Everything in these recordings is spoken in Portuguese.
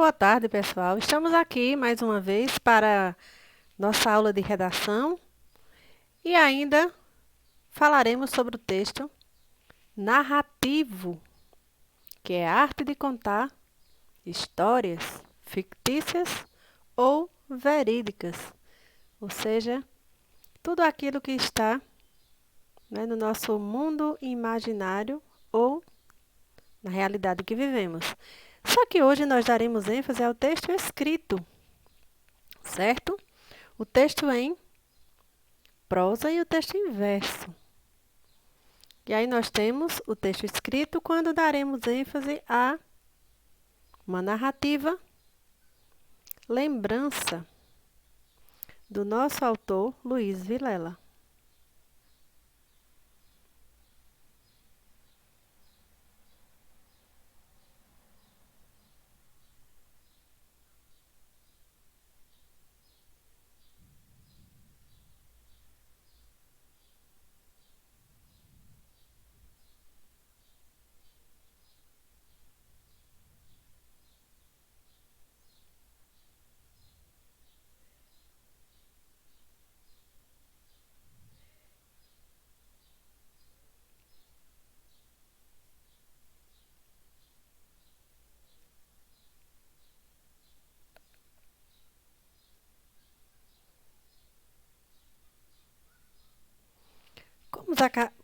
boa tarde, pessoal. Estamos aqui mais uma vez para nossa aula de redação e ainda falaremos sobre o texto narrativo, que é a arte de contar histórias fictícias ou verídicas, ou seja, tudo aquilo que está, no nosso mundo imaginário ou na realidade que vivemos. Só que hoje nós daremos ênfase ao texto escrito, certo? O texto em prosa e o texto em verso. E aí nós temos o texto escrito quando daremos ênfase a uma narrativa, lembrança do nosso autor Luiz Vilela.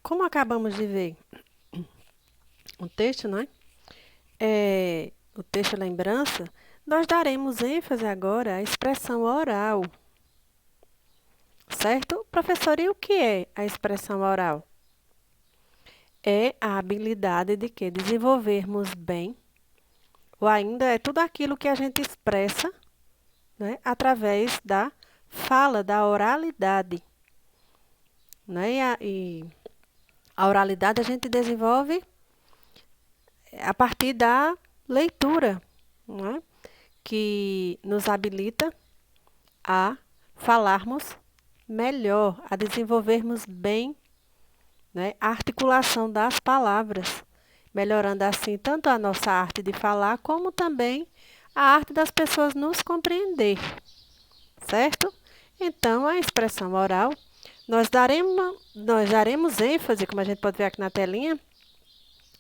Como acabamos de ver o texto, né? O texto lembrança, nós daremos ênfase agora à expressão oral. Certo? Professor, e o que é a expressão oral? É a habilidade de que desenvolvermos bem, ou ainda é tudo aquilo que a gente expressa, né, através da fala, da oralidade. Né? A oralidade a gente desenvolve a partir da leitura, né? Que nos habilita a falarmos melhor, a desenvolvermos bem, né, a articulação das palavras, melhorando assim tanto a nossa arte de falar, como também a arte das pessoas nos compreender, certo? Então, a expressão oral, nós daremos ênfase, como a gente pode ver aqui na telinha,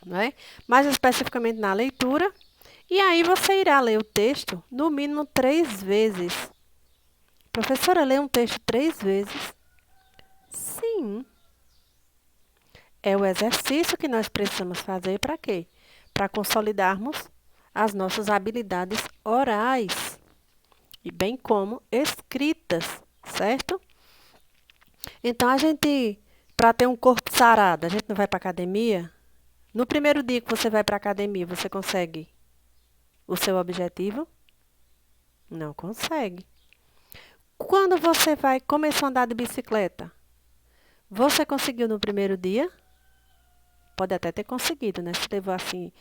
né, mais especificamente na leitura, e aí você irá ler o texto no mínimo 3 vezes. Professora, lê um texto 3 vezes? Sim. É o exercício que nós precisamos fazer para quê? Para consolidarmos as nossas habilidades orais, e bem como escritas, certo? Então, para ter um corpo sarado, a gente não vai para a academia? No primeiro dia que você vai para a academia, você consegue o seu objetivo? Não consegue. Quando você começou a andar de bicicleta, você conseguiu no primeiro dia? Pode até ter conseguido, né? Se levou assim,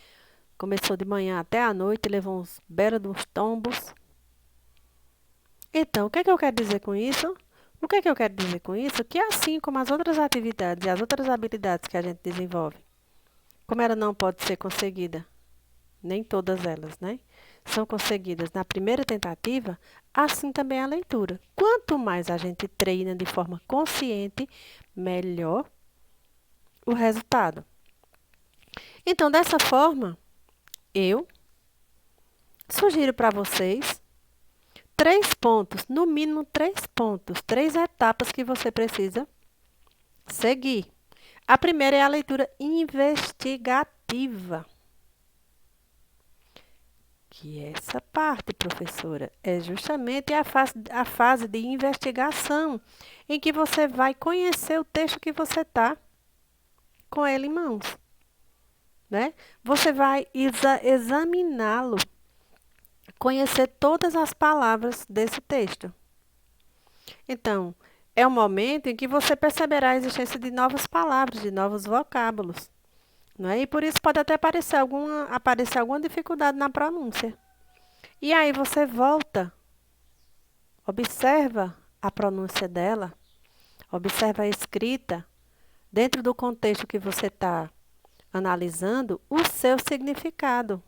começou de manhã até a noite, levou uns belos dos tombos. Então, o que é que eu quero dizer com isso? O que é que eu quero dizer com isso? Que assim como as outras atividades e as outras habilidades que a gente desenvolve, como ela não pode ser conseguida, nem todas elas, né? São conseguidas na primeira tentativa, assim também a leitura. Quanto mais a gente treina de forma consciente, melhor o resultado. Então, dessa forma, eu sugiro para vocês 3 pontos, no mínimo 3 pontos, 3 etapas que você precisa seguir. A primeira é a leitura investigativa. Que essa parte, professora, é justamente a fase de investigação, em que você vai conhecer o texto que você está com ele em mãos. Né? Você vai examiná-lo, conhecer todas as palavras desse texto. Então, é um momento em que você perceberá a existência de novas palavras, de novos vocábulos. Não é? E por isso pode até aparecer alguma dificuldade na pronúncia. E aí você volta, observa a pronúncia dela, observa a escrita, dentro do contexto que você está analisando, o seu significado.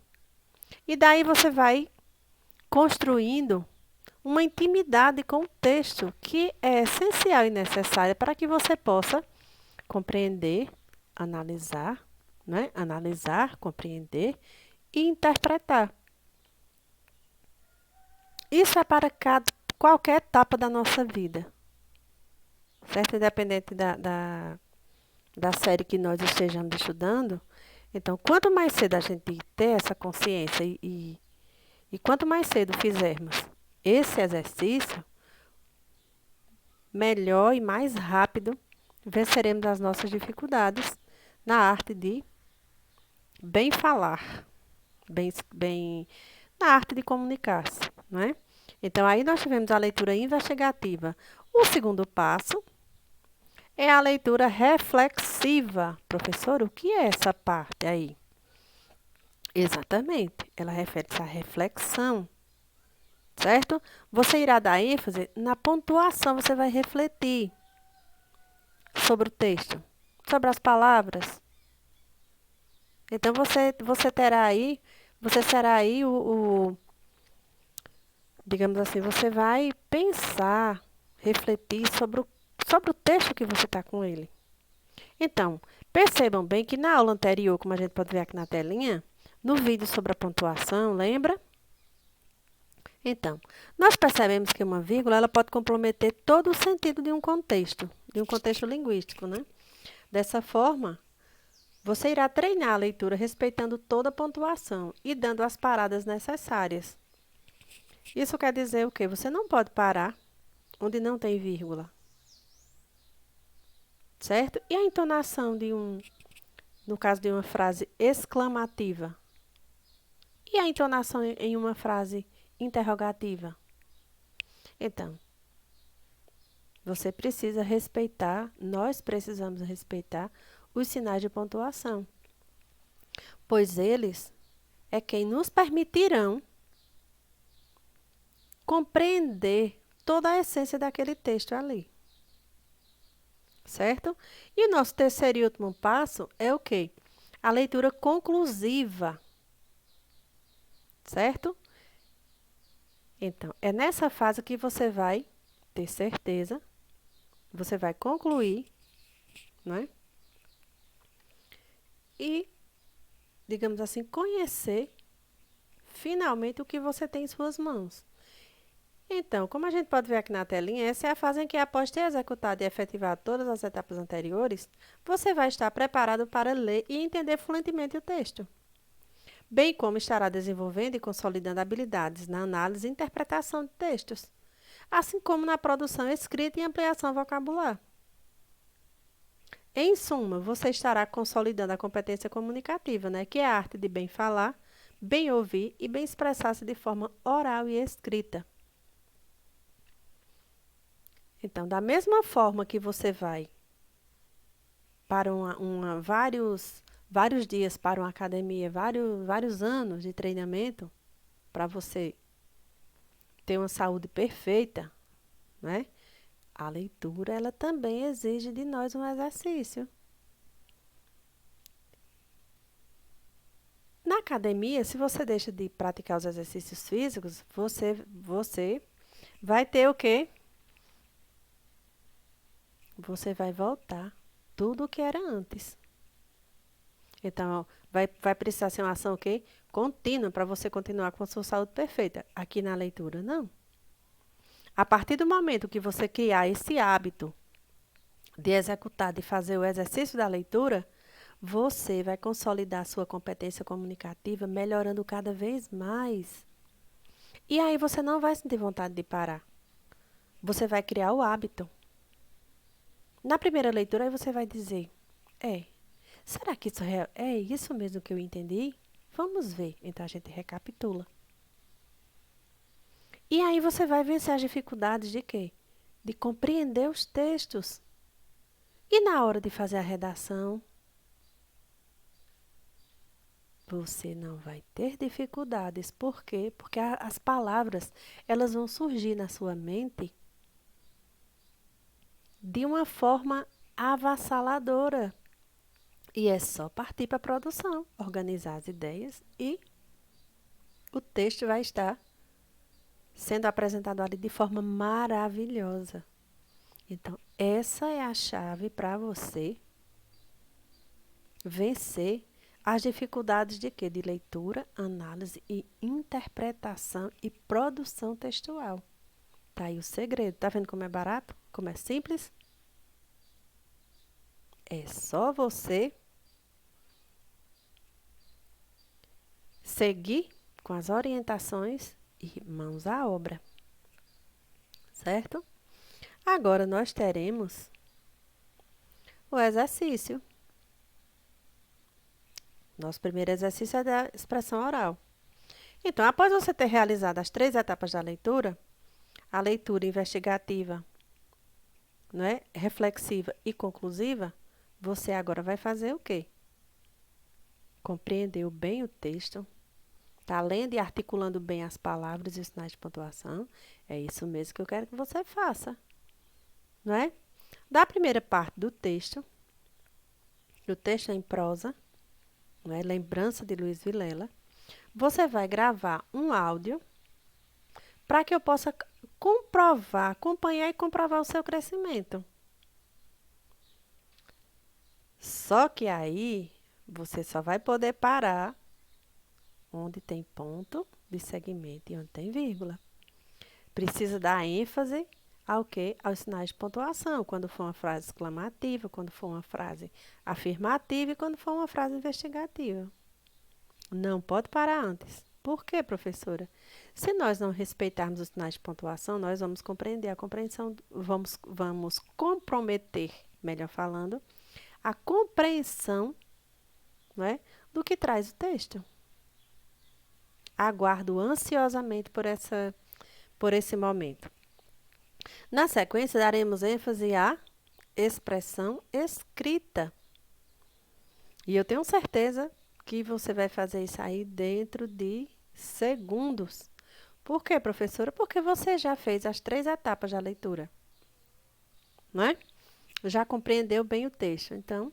E daí você vai construindo uma intimidade com o texto, que é essencial e necessária para que você possa compreender, analisar, né? Analisar, compreender e interpretar. Isso é para qualquer etapa da nossa vida, certo? Independente da série que nós estejamos estudando. Então, quanto mais cedo a gente ter essa consciência e quanto mais cedo fizermos esse exercício, melhor e mais rápido venceremos as nossas dificuldades na arte de bem falar, na arte de comunicar-se, não é? Então, aí nós tivemos a leitura investigativa. O segundo passo é a leitura reflexiva. Professor, o que é essa parte aí? Exatamente, ela refere-se à reflexão, certo? Você irá dar ênfase na pontuação, você vai refletir sobre o texto, sobre as palavras. Então, você será aí digamos assim, você vai pensar, refletir sobre o texto que você está com ele. Então, percebam bem que na aula anterior, como a gente pode ver aqui na telinha, no vídeo sobre a pontuação, lembra? Então, nós percebemos que uma vírgula ela pode comprometer todo o sentido de um contexto linguístico, né? Dessa forma, você irá treinar a leitura respeitando toda a pontuação e dando as paradas necessárias. Isso quer dizer o quê? Você não pode parar onde não tem vírgula. Certo? E a entonação no caso de uma frase exclamativa? E a entonação em uma frase interrogativa? Então, nós precisamos respeitar os sinais de pontuação, pois eles é quem nos permitirão compreender toda a essência daquele texto ali. Certo? E o nosso terceiro e último passo é o quê? A leitura conclusiva. Certo? Então, é nessa fase que você vai ter certeza, você vai concluir, né? E, digamos assim, conhecer finalmente o que você tem em suas mãos. Então, como a gente pode ver aqui na telinha, essa é a fase em que, após ter executado e efetivado todas as etapas anteriores, você vai estar preparado para ler e entender fluentemente o texto, bem como estará desenvolvendo e consolidando habilidades na análise e interpretação de textos, assim como na produção escrita e ampliação vocabular. Em suma, você estará consolidando a competência comunicativa, né, que é a arte de bem falar, bem ouvir e bem expressar-se de forma oral e escrita. Então, da mesma forma que você vai para vários dias para uma academia, vários anos de treinamento para você ter uma saúde perfeita, né? A leitura, ela também exige de nós um exercício. Na academia, se você deixa de praticar os exercícios físicos, você vai ter o quê? Você vai voltar tudo o que era antes. Então, vai precisar ser uma ação o quê? Contínua para você continuar com a sua saúde perfeita. Aqui na leitura, não. A partir do momento que você criar esse hábito de executar, de fazer o exercício da leitura, você vai consolidar a sua competência comunicativa, melhorando cada vez mais. E aí você não vai sentir vontade de parar. Você vai criar o hábito. Na primeira leitura, aí você vai dizer, será que é isso mesmo que eu entendi? Vamos ver. Então, a gente recapitula. E aí você vai vencer as dificuldades de quê? De compreender os textos. E na hora de fazer a redação, você não vai ter dificuldades. Por quê? Porque as palavras, elas vão surgir na sua mente de uma forma avassaladora. E é só partir para a produção, organizar as ideias e o texto vai estar sendo apresentado ali de forma maravilhosa. Então, essa é a chave para você vencer as dificuldades de quê? De leitura, análise e interpretação e produção textual. Tá aí o segredo. Tá vendo como é barato? Como é simples? É só você seguir com as orientações e mãos à obra. Certo? Agora nós teremos o exercício. Nosso primeiro exercício é da expressão oral. Então, após você ter realizado as 3 etapas da leitura, a leitura investigativa, não é? Reflexiva e conclusiva, você agora vai fazer o quê? Compreendeu bem o texto, está lendo e articulando bem as palavras e os sinais de pontuação. É isso mesmo que eu quero que você faça, não é? Da primeira parte do texto, o texto é em prosa, não é? Lembrança de Luiz Vilela. Você vai gravar um áudio para que eu possa comprovar, acompanhar e comprovar o seu crescimento. Só que aí você só vai poder parar onde tem ponto de segmento e onde tem vírgula. Precisa dar ênfase ao quê? Aos sinais de pontuação, quando for uma frase exclamativa, quando for uma frase afirmativa e quando for uma frase investigativa. Não pode parar antes. Por quê, professora? Se nós não respeitarmos os sinais de pontuação, nós vamos compreender a compreensão, vamos comprometer, melhor falando, a compreensão, não é, do que traz o texto. Aguardo ansiosamente por esse momento. Na sequência, daremos ênfase à expressão escrita. E eu tenho certeza que você vai fazer isso aí dentro de segundos. Por quê, professora? Porque você já fez as 3 etapas da leitura, não é? Já compreendeu bem o texto, então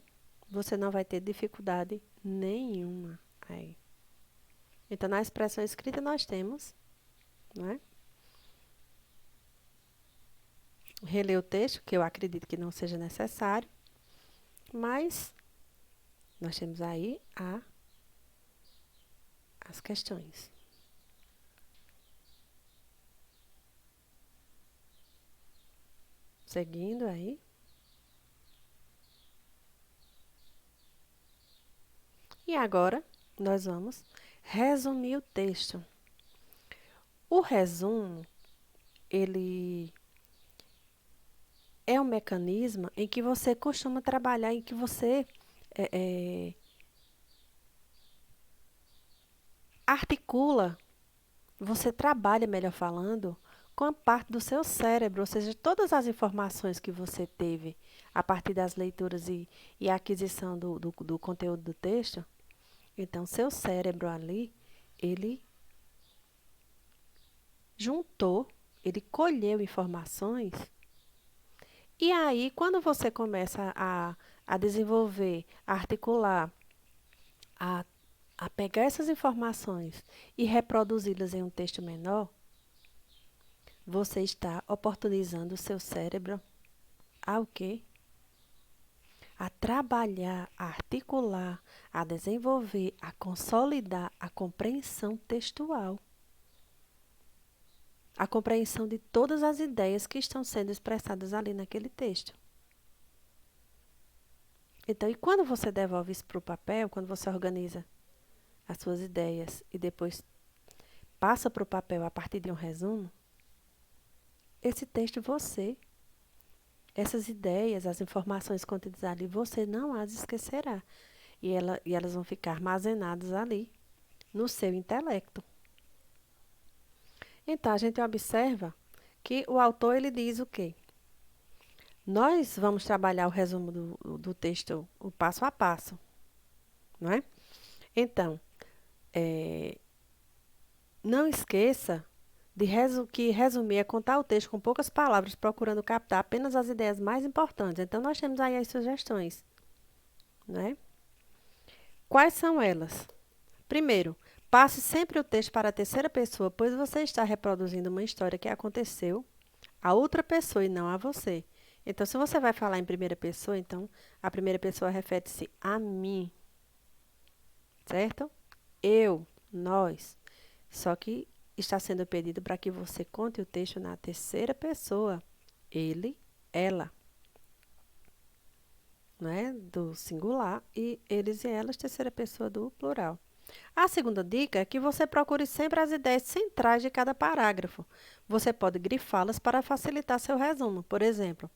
você não vai ter dificuldade nenhuma aí. Então, na expressão escrita nós temos, não é? Reler o texto, que eu acredito que não seja necessário, mas nós temos aí as questões. Seguindo aí. E agora, nós vamos resumir o texto. O resumo, ele é um mecanismo em que você costuma trabalhar, em que você articula, você trabalha, melhor falando, com a parte do seu cérebro, ou seja, todas as informações que você teve a partir das leituras e a aquisição do conteúdo do texto. Então, seu cérebro ali, ele juntou, ele colheu informações. E aí, quando você começa a desenvolver, a articular, a pegar essas informações e reproduzi-las em um texto menor, você está oportunizando o seu cérebro a o quê? A trabalhar, a articular, a desenvolver, a consolidar a compreensão textual. A compreensão de todas as ideias que estão sendo expressadas ali naquele texto. Então, e quando você devolve isso para o papel, quando você organiza as suas ideias e depois passa para o papel a partir de um resumo, esse texto essas ideias, as informações contidas ali, você não as esquecerá. E elas vão ficar armazenadas ali no seu intelecto. Então, a gente observa que o autor ele diz o quê? Nós vamos trabalhar o resumo do texto, o passo a passo, não é? Então, não esqueça que resumir é contar o texto com poucas palavras, procurando captar apenas as ideias mais importantes. Então, nós temos aí as sugestões, né? Quais são elas? Primeiro, Passe sempre o texto para a terceira pessoa, pois você está reproduzindo uma história que aconteceu a outra pessoa e não a você. Então, se você vai falar em primeira pessoa, então a primeira pessoa refere-se a mim, certo? Eu, nós. Só que está sendo pedido para que você conte o texto na terceira pessoa. Ele, ela, né? Do singular e eles e elas, terceira pessoa do plural. A segunda dica é que você procure sempre as ideias centrais de cada parágrafo. Você pode grifá-las para facilitar seu resumo. Por exemplo,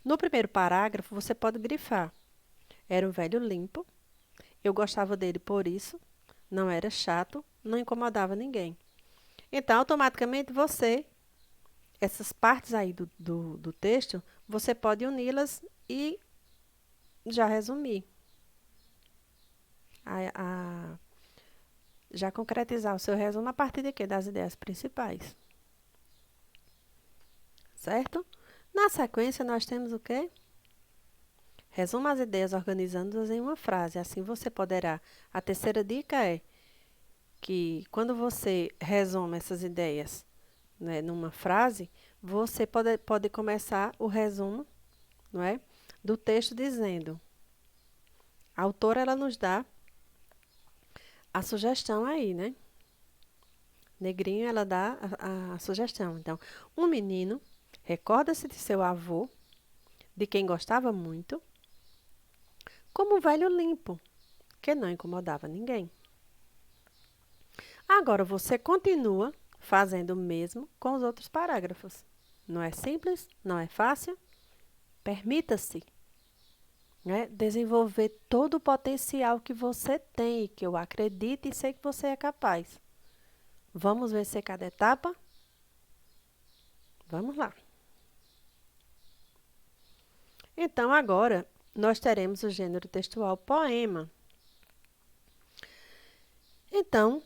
no primeiro parágrafo, você pode grifar: era um velho limpo, eu gostava dele por isso, não era chato, não incomodava ninguém. Então, automaticamente, essas partes aí do texto, você pode uni-las e já resumir. Já concretizar o seu resumo a partir de quê? Das ideias principais. Certo? Na sequência, nós temos o quê? Resuma as ideias organizando-as em uma frase. Assim você poderá. A terceira dica é que quando você resume essas ideias, né, numa frase, você pode começar o resumo, não é, do texto dizendo. A autora ela nos dá a sugestão aí, né? Negrinho ela dá a sugestão. Então, um menino recorda-se de seu avô, de quem gostava muito, como um velho limpo, que não incomodava ninguém. Agora, você continua fazendo o mesmo com os outros parágrafos. Não é simples? Não é fácil? Permita-se, né, desenvolver todo o potencial que você tem, que eu acredito e sei que você é capaz. Vamos vencer cada etapa? Vamos lá. Então, agora, nós teremos o gênero textual poema. Então,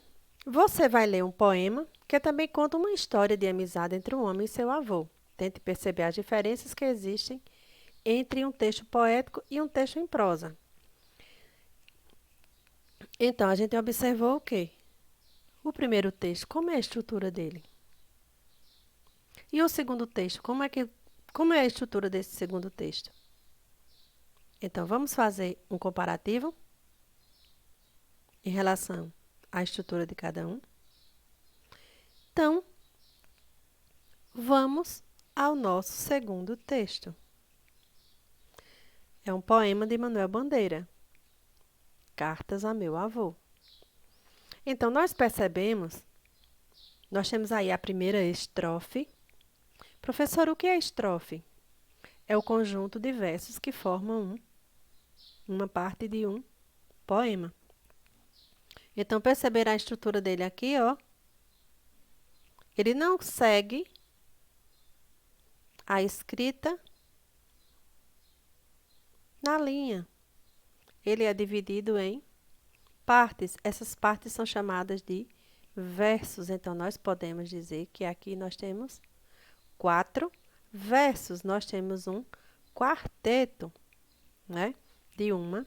você vai ler um poema que também conta uma história de amizade entre um homem e seu avô. Tente perceber as diferenças que existem entre um texto poético e um texto em prosa. Então, a gente observou o quê? O primeiro texto, como é a estrutura dele? E o segundo texto, como é a estrutura desse segundo texto? Então, vamos fazer um comparativo em relação à estrutura de cada um. Então, vamos ao nosso segundo texto. É um poema de Manuel Bandeira, Cartas a Meu Avô. Então, nós percebemos, nós temos aí a primeira estrofe. Professor, o que é estrofe? É o conjunto de versos que formam uma parte de um poema. Então, perceberá a estrutura dele aqui, ó. Ele não segue a escrita na linha. Ele é dividido em partes. Essas partes são chamadas de versos. Então, nós podemos dizer que aqui nós temos 4 versos. Nós temos um quarteto, né, de uma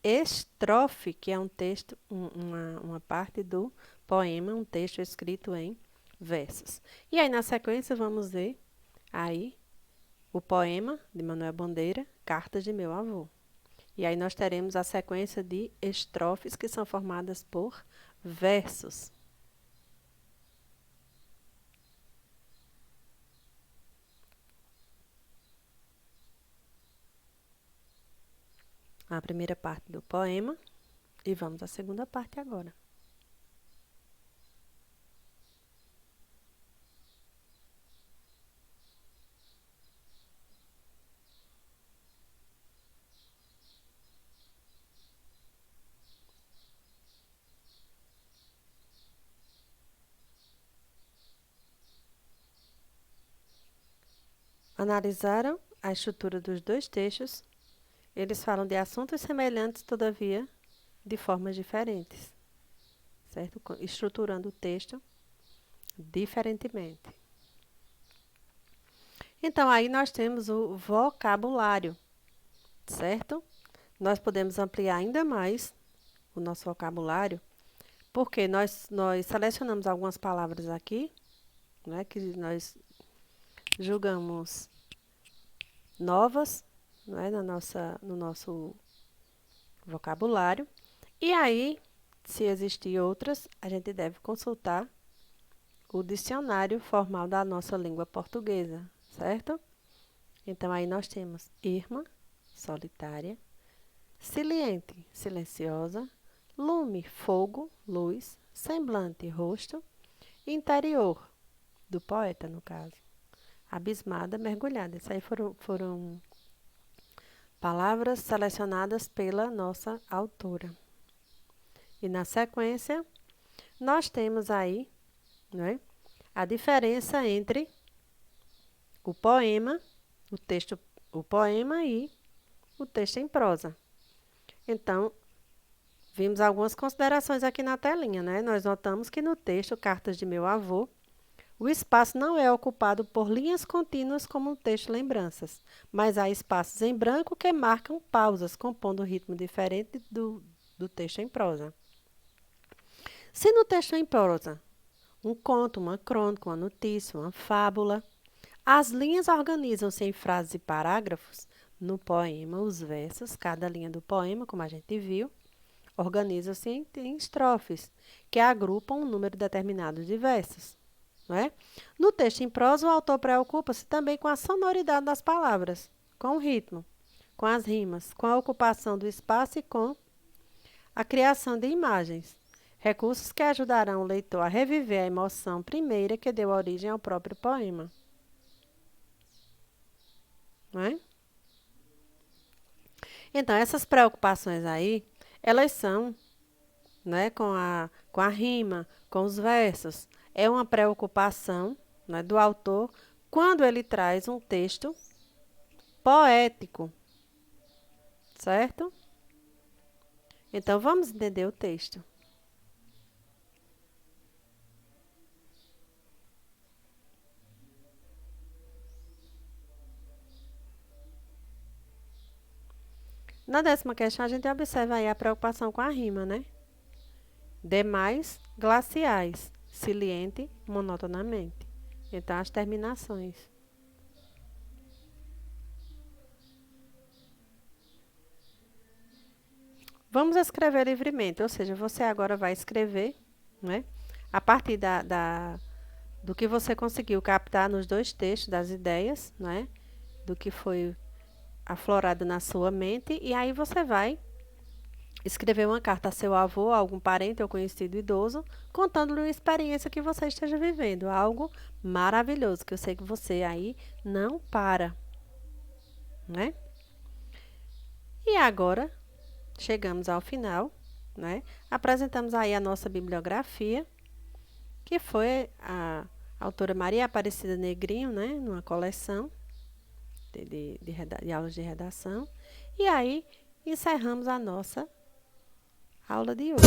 estrofe, que é um texto, uma parte do poema, um texto escrito em versos. E aí, na sequência, vamos ver aí o poema de Manuel Bandeira, Cartas de Meu Avô. E aí nós teremos a sequência de estrofes que são formadas por versos. A primeira parte do poema e vamos à segunda parte agora. Analisaram a estrutura dos dois textos. Eles falam de assuntos semelhantes, todavia, de formas diferentes, certo? Estruturando o texto diferentemente. Então, aí nós temos o vocabulário, certo? Nós podemos ampliar ainda mais o nosso vocabulário Porque nós selecionamos algumas palavras aqui, né, que nós julgamos novas, né, no nosso vocabulário. E aí, se existir outras, a gente deve consultar o dicionário formal da nossa língua portuguesa, certo? Então, aí nós temos irmã, solitária, siliente, silenciosa, lume, fogo, luz, semblante, rosto, interior, do poeta, no caso, abismada, mergulhada. Isso aí foram palavras selecionadas pela nossa autora. E na sequência, nós temos aí, né, a diferença entre o poema, o poema e o texto em prosa. Então, vimos algumas considerações aqui na telinha, né? Nós notamos que no texto Cartas de Meu Avô, o espaço não é ocupado por linhas contínuas como no texto Lembranças, mas há espaços em branco que marcam pausas, compondo um ritmo diferente do texto em prosa. Se no texto em prosa, um conto, uma crônica, uma notícia, uma fábula, as linhas organizam-se em frases e parágrafos, no poema, os versos, cada linha do poema, como a gente viu, organizam-se em estrofes, que agrupam um número determinado de versos. Não é? No texto em prosa, o autor preocupa-se também com a sonoridade das palavras, com o ritmo, com as rimas, com a ocupação do espaço e com a criação de imagens, recursos que ajudarão o leitor a reviver a emoção primeira que deu origem ao próprio poema. Não é? Então, essas preocupações aí, elas são, né, com a rima, com os versos, é uma preocupação, né, do autor quando ele traz um texto poético, certo? Então, vamos entender o texto. Na 10ª questão, a gente observa aí a preocupação com a rima, né? Demais, glaciais, siliente, monotonamente. Então, as terminações. Vamos escrever livremente, ou seja, você agora vai escrever, né? A partir do que você conseguiu captar nos dois textos, das ideias, né? Do que foi aflorado na sua mente, e aí você vai escrever uma carta a seu avô, a algum parente ou conhecido idoso, contando-lhe uma experiência que você esteja vivendo, algo maravilhoso, que eu sei que você aí não para, né? E agora, chegamos ao final, né? Apresentamos aí a nossa bibliografia, que foi a autora Maria Aparecida Negrinho, né? Numa coleção de aulas de redação. E aí, encerramos a nossa aula de hoje.